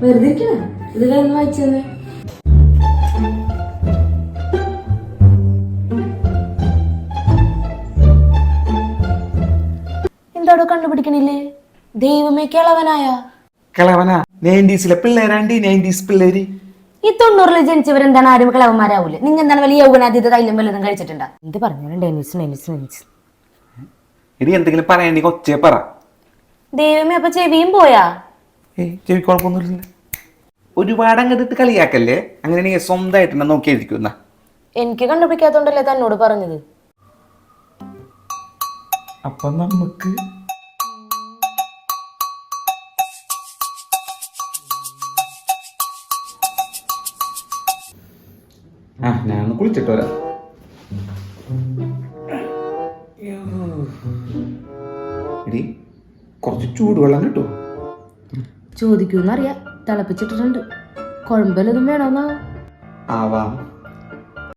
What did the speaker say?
വെറുതെ ഇതിലൊന്ന് വായിച്ചെന്ന്. എന്താടോ കണ്ടുപിടിക്കണില്ലേ? ദൈവമേ, കിളവനാ 90s പിള്ളേരാണ്ടി. 90s പിള്ളേര് ഈ 90 ജനിച്ചവരെന്താണ് ആരും കിളവന്മാരാവൂല? നിങ്ങൾ എന്താണ് വലിയ യൗവനാതീത തൈലം വല്ലതും കഴിച്ചിട്ടുണ്ടാ? എന്ത് പറഞ്ഞു? ഇനി എന്തെങ്കിലും പറയണെങ്കിൽ ഒച്ചയെ പറ. ദൈവമേ, അപ്പൊ ചെവിയും പോയാ? ചെവി കുഴപ്പമൊന്നുമില്ല. ഒരുപാട് അങ്ങോട്ട് കളിയാക്കല്ലേ. അങ്ങനെ സ്വന്തമായിട്ട് നോക്കിയിരിക്കുന്ന. എനിക്ക് കണ്ടുപിടിക്കാത്തോണ്ടല്ലേ തന്നോട് പറഞ്ഞത്. അപ്പൊ നമുക്ക് ഞാൻ കുളിച്ചിട്ട് വരാം. എടി, കുറച്ച് ചൂടുവെള്ളം കിട്ടുമോ? ചോദിക്കൂന്നറിയാ, തിളപ്പിച്ചിട്ടിട്ടുണ്ട്. കുഴമ്പലതും വേണോന്നാ? ആവാം.